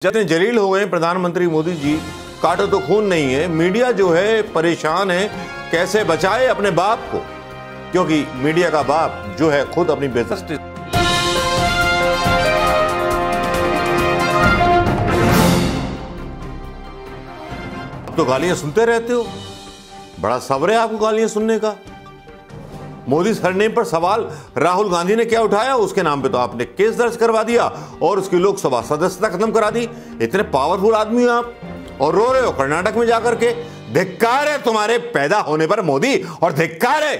जितने जलील हो गए प्रधानमंत्री मोदी जी, काटो तो खून नहीं है। मीडिया जो है परेशान है, कैसे बचाए अपने बाप को, क्योंकि मीडिया का बाप जो है खुद अपनी बेइज्जती। तो गालियां सुनते रहते हो, बड़ा सब्र है आपको गालियां सुनने का। मोदी सरनेम पर सवाल राहुल गांधी ने क्या उठाया, उसके नाम पे तो आपने केस दर्ज करवा दिया और उसकी लोकसभा सदस्यता खत्म करा दी। इतने पावरफुल आदमी हो आप और रो रहे हो कर्नाटक में जाकर के। धिक्कार है तुम्हारे पैदा होने पर मोदी, और धिक्कार है।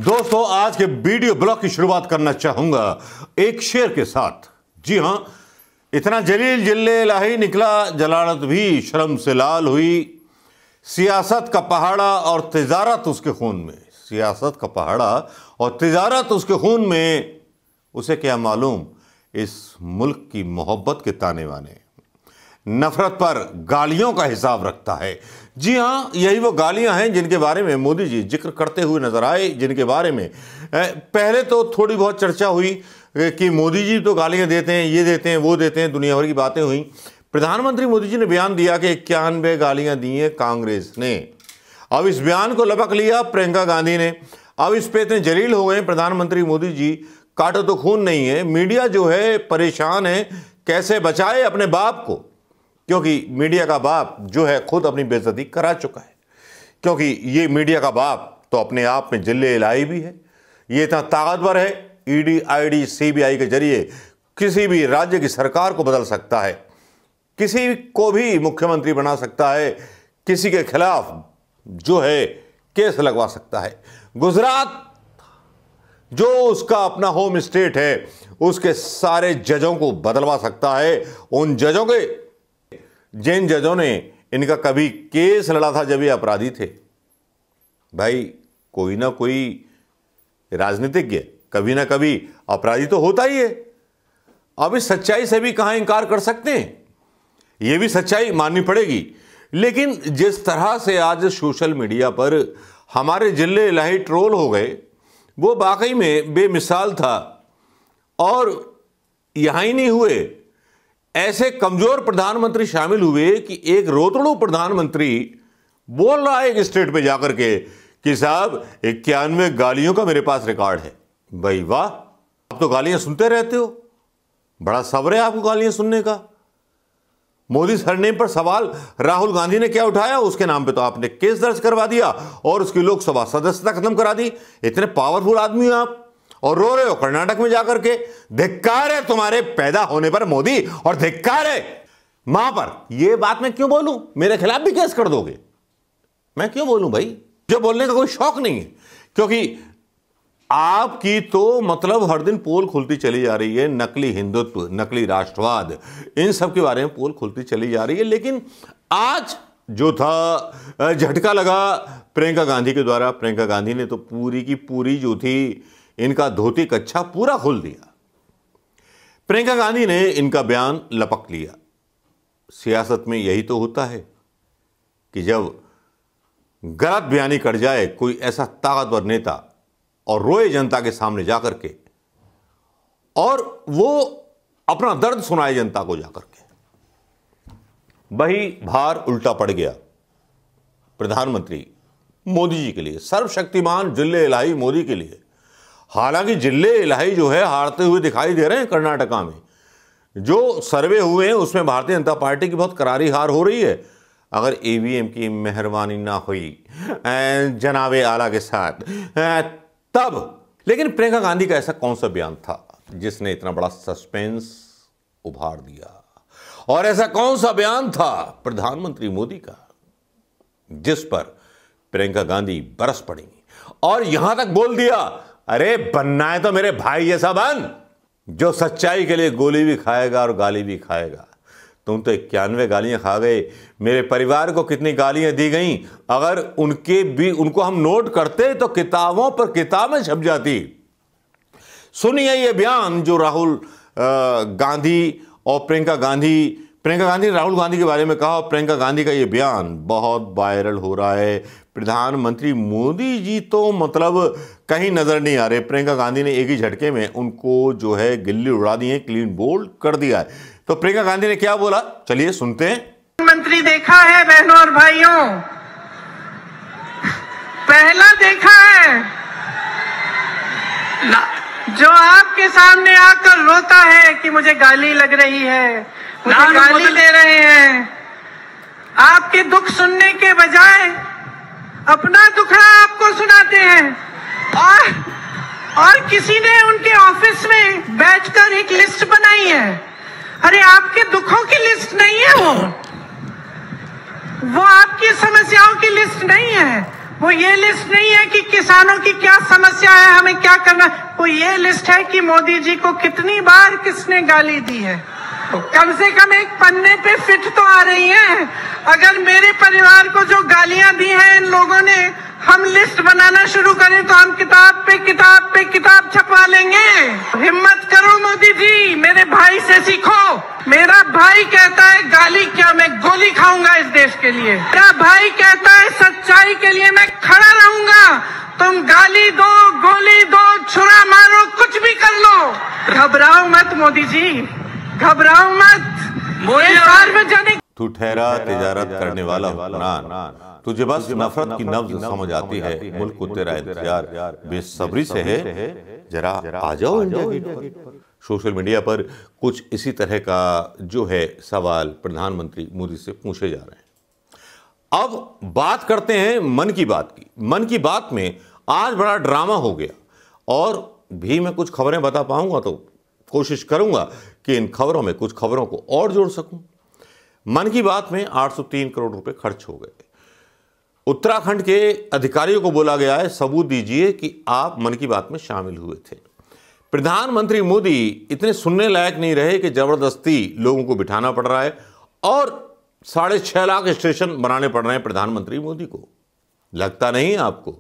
दोस्तों, आज के वीडियो ब्लॉग की शुरुआत करना चाहूंगा एक शेर के साथ। जी हां, इतना जलील जिल्ले लाही निकला, जलालत भी शर्म से लाल हुई। सियासत का पहाड़ा और तिजारत उसके खून में, सियासत का पहाड़ा और तिजारत उसके खून में। उसे क्या मालूम इस मुल्क की मोहब्बत के ताने वाने। नफरत पर गालियों का हिसाब रखता है। जी हाँ, यही वो गालियां हैं जिनके बारे में मोदी जी जिक्र करते हुए नजर आए, जिनके बारे में पहले तो थोड़ी बहुत चर्चा हुई कि मोदी जी तो गालियां देते हैं, ये देते हैं, वो देते हैं, दुनिया भर की बातें हुई। प्रधानमंत्री मोदी जी ने बयान दिया कि 91 गालियां दी हैं कांग्रेस ने। अब इस बयान को लपक लिया प्रियंका गांधी ने। अब इस पे इतने जलील हो गए प्रधानमंत्री मोदी जी, काटो तो खून नहीं है। मीडिया जो है परेशान है, कैसे बचाए अपने बाप को, क्योंकि मीडिया का बाप जो है खुद अपनी बेइज्जती करा चुका है। क्योंकि ये मीडिया का बाप तो अपने आप में जिल्ले इलाही भी है। ये इतना ताकतवर है, ईडी, आईडी, सीबीआई के जरिए किसी भी राज्य की सरकार को बदल सकता है, किसी को भी मुख्यमंत्री बना सकता है, किसी के खिलाफ जो है केस लगवा सकता है। गुजरात जो उसका अपना होम स्टेट है, उसके सारे जजों को बदलवा सकता है। उन जजों के, जिन जजों ने इनका कभी केस लड़ा था जब ये अपराधी थे। भाई, कोई ना कोई राजनीतिज्ञ कभी ना कभी अपराधी तो होता ही है। अब इस सच्चाई से भी कहां इंकार कर सकते हैं, यह भी सच्चाई माननी पड़ेगी। लेकिन जिस तरह से आज सोशल मीडिया पर हमारे जिले इलाही ट्रोल हो गए, वो वाकई में बेमिसाल था। और यहां ही नहीं हुए, ऐसे कमजोर प्रधानमंत्री शामिल हुए कि एक रोतड़ू प्रधानमंत्री बोल रहा है एक स्टेट पे जाकर के कि साहब 91 गालियों का मेरे पास रिकॉर्ड है। भाई वाह, आप तो गालियां सुनते रहते हो, बड़ा सब्र है आपको गालियां सुनने का। मोदी सरनेम पर सवाल राहुल गांधी ने क्या उठाया, उसके नाम पे तो आपने केस दर्ज करवा दिया और उसकी लोकसभा सदस्यता खत्म करा दी। इतने पावरफुल आदमी हो आप और रो रहे हो कर्नाटक में जाकर के। धिक्कार है तुम्हारे पैदा होने पर मोदी, और धिक्कार है मां पर। यह बात मैं क्यों बोलूं, मेरे खिलाफ भी केस कर दोगे। मैं क्यों बोलूं भाई, जो बोलने का कोई शौक नहीं है। क्योंकि आपकी तो मतलब हर दिन पोल खुलती चली जा रही है, नकली हिंदुत्व, नकली राष्ट्रवाद, इन सब के बारे में पोल खुलती चली जा रही है। लेकिन आज जो था झटका लगा प्रियंका गांधी के द्वारा। प्रियंका गांधी ने तो पूरी की पूरी जो थी इनका धोती कच्छा पूरा खोल दिया। प्रियंका गांधी ने इनका बयान लपक लिया। सियासत में यही तो होता है कि जब गलत बयानी कर जाए कोई ऐसा ताकतवर नेता और रोए जनता के सामने जाकर के, और वो अपना दर्द सुनाए जनता को जाकर के, वही भार उल्टा पड़ गया प्रधानमंत्री मोदी जी के लिए, सर्वशक्तिमान जिले इलाही मोदी के लिए। हालांकि जिले इलाही जो है हारते हुए दिखाई दे रहे हैं। कर्नाटका में जो सर्वे हुए हैं उसमें भारतीय जनता पार्टी की बहुत करारी हार हो रही है। अगर ईवीएम की मेहरबानी ना हुई जनाबे आला के साथ तब। लेकिन प्रियंका गांधी का ऐसा कौन सा बयान था जिसने इतना बड़ा सस्पेंस उभार दिया, और ऐसा कौन सा बयान था प्रधानमंत्री मोदी का जिस पर प्रियंका गांधी बरस पड़ी और यहां तक बोल दिया, अरे बनना है तो मेरे भाई जैसा बन, जो सच्चाई के लिए गोली भी खाएगा और गाली भी खाएगा। तुम तो 91 गालियां खा गए। मेरे परिवार को कितनी गालियां दी गई, अगर उनको हम नोट करते तो किताबों पर किताबें छप जाती। सुनिए ये बयान जो राहुल गांधी और प्रियंका गांधी ने राहुल गांधी के बारे में कहा। और प्रियंका गांधी का ये बयान बहुत वायरल हो रहा है। प्रधानमंत्री मोदी जी तो मतलब कहीं नजर नहीं आ रहे। प्रियंका गांधी ने एक ही झटके में उनको जो है गिल्ली उड़ा दी है, क्लीन बोल्ड कर दिया है। तो प्रियंका गांधी ने क्या बोला, चलिए सुनते हैं। मंत्री देखा है बहनों और भाइयों, पहला देखा है जो आपके सामने आकर रोता है कि मुझे गाली लग रही है, मुझे गाली दे रहे हैं। आपके दुख सुनने के बजाय अपना दुखड़ा आपको सुनाते हैं। और किसी ने उनके ऑफिस में बैठकर एक लिस्ट बनाई है। अरे आपके दुखों की लिस्ट नहीं है वो आपकी समस्याओं की लिस्ट नहीं है। वो ये लिस्ट नहीं है कि किसानों की क्या समस्या है, हमें क्या करना। वो ये लिस्ट है कि मोदी जी को कितनी बार किसने गाली दी है। तो कम से कम एक पन्ने पे फिट तो आ रही है। अगर मेरे परिवार को जो गालियां दी हैं इन लोगों ने, हम लिस्ट बनाना शुरू करें तो हम किताब पे किताब छपवा लेंगे। हिम्मत करो मोदी जी, मेरे भाई से सीखो। मेरा भाई कहता है गाली क्या, मैं गोली खाऊंगा इस देश के लिए। मेरा भाई कहता है सच्चाई के लिए मैं खड़ा रहूंगा। तुम गाली दो, गोली दो, छुरा मारो, कुछ भी कर लो, घबराओ मत मोदी जी, घबराओ मत। सार्वजनिक तू ठहरा तिजारत करने वाला हुक्मरान, तुझे बस नफरत की नब्ज समझ आती है। मुल्क को तेरा इंतजार बेसब्री से है, जरा आ जाओ इंडिया गेट पर। सोशल मीडिया पर कुछ इसी तरह का जो है सवाल प्रधानमंत्री मोदी से पूछे जा रहे हैं। अब बात करते हैं मन की बात की। मन की बात में आज बड़ा ड्रामा हो गया, और भी मैं कुछ खबरें बता पाऊंगा तो कोशिश करूंगा कि इन खबरों में कुछ खबरों को और जोड़ सकूं। मन की बात में 803 करोड़ रुपए खर्च हो गए। उत्तराखंड के अधिकारियों को बोला गया है, सबूत दीजिए कि आप मन की बात में शामिल हुए थे। प्रधानमंत्री मोदी इतने सुनने लायक नहीं रहे कि जबरदस्ती लोगों को बिठाना पड़ रहा है, और 6.5 लाख स्टेशन बनाने पड़ रहे हैं प्रधानमंत्री मोदी को। लगता नहीं आपको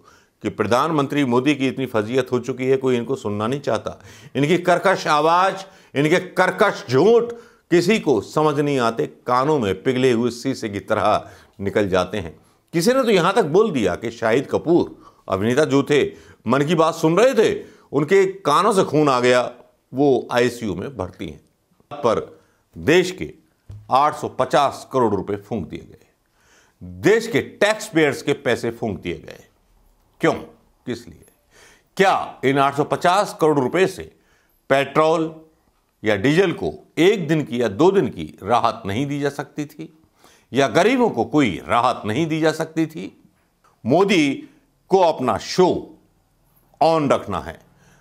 कि प्रधानमंत्री मोदी की इतनी फजीयत हो चुकी है, कोई इनको सुनना नहीं चाहता। इनकी कर्कश आवाज, इनके कर्कश झूठ किसी को समझ नहीं आते, कानों में पिघले हुए शीशे की तरह निकल जाते हैं। किसी ने तो यहां तक बोल दिया कि शाहिद कपूर अभिनेता जो थे, मन की बात सुन रहे थे, उनके कानों से खून आ गया, वो आईसीयू में भर्ती हैं। पर देश के 850 करोड़ रुपए फूंक दिए गए, देश के टैक्स पेयर्स के पैसे फूंक दिए गए। क्यों, किस लिए? क्या इन 850 करोड़ रुपए से पेट्रोल या डीजल को 1 दिन की या 2 दिन की राहत नहीं दी जा सकती थी, या गरीबों को कोई राहत नहीं दी जा सकती थी? मोदी को अपना शो ऑन रखना है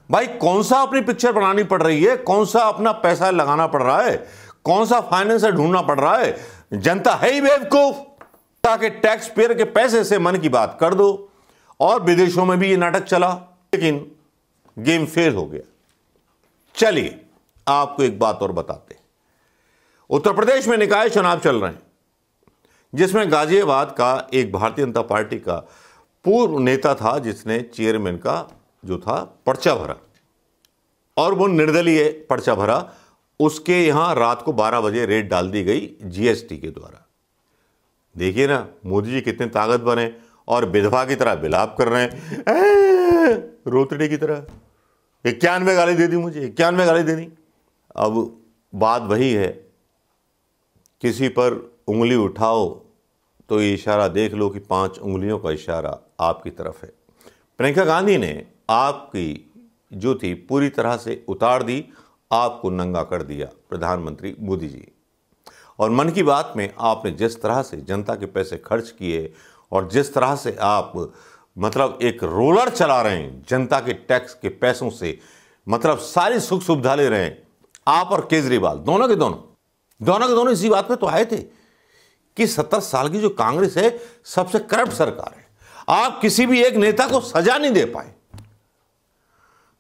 भाई। कौन सा अपनी पिक्चर बनानी पड़ रही है, कौन सा अपना पैसा लगाना पड़ रहा है, कौन सा फाइनेंसर ढूंढना पड़ रहा है? जनता है ही बेवकूफ। ताकि टैक्स पेयर के पैसे से मन की बात कर दो, और विदेशों में भी ये नाटक चला, लेकिन गेम फेल हो गया। चलिए आपको एक बात और बताते हैं। उत्तर प्रदेश में निकाय चुनाव चल रहे हैं, जिसमें गाजियाबाद का एक भारतीय जनता पार्टी का पूर्व नेता था, जिसने चेयरमैन का जो था पर्चा भरा, और वो निर्दलीय पर्चा भरा। उसके यहां रात को 12 बजे रेड डाल दी गई जीएसटी के द्वारा। देखिए ना, मोदी जी कितने ताकतवर हैं, और विधवा की तरह बिलाप कर रहे हैं, रोतड़े की तरह। 91 गाली दे दी मुझे, 91 गाली दे दी। अब बात वही है, किसी पर उंगली उठाओ तो ये इशारा देख लो कि 5 उंगलियों का इशारा आपकी तरफ है। प्रियंका गांधी ने आपकी जो थी पूरी तरह से उतार दी, आपको नंगा कर दिया प्रधानमंत्री मोदी जी। और मन की बात में आपने जिस तरह से जनता के पैसे खर्च किए, और जिस तरह से आप मतलब एक रोलर चला रहे हैं जनता के टैक्स के पैसों से, मतलब सारी सुख सुविधा ले रहे हैं, आप और केजरीवाल दोनों के दोनों इसी बात में तो आए थे कि 70 साल की जो कांग्रेस है सबसे करप्ट सरकार है। आप किसी भी एक नेता को सजा नहीं दे पाए।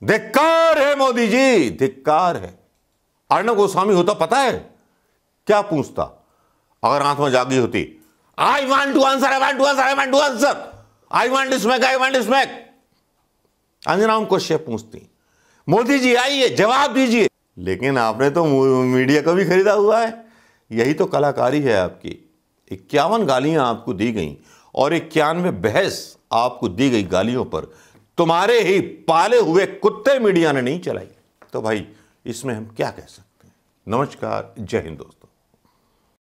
धिक्कार है मोदी जी, धिक्कार है। अर्णब गोस्वामी होता पता है क्या पूछता अगर आत्मा जागी होती? I want to answer, I want to answer, I want to answer, I want to smack, I want to smack. Anjana उनको शेफ पूछती, मोदी जी आइए जवाब दीजिए। लेकिन आपने तो मीडिया को भी खरीदा हुआ है। यही तो कलाकारी है आपकी। 51 गालियां आपको दी गई, और 91 बहस आपको दी गई गालियों पर। तुम्हारे ही पाले हुए कुत्ते मीडिया ने नहीं चलाई। तो भाई इसमें हम क्या कह सकते हैं। नमस्कार, जय हिंद दोस्तों।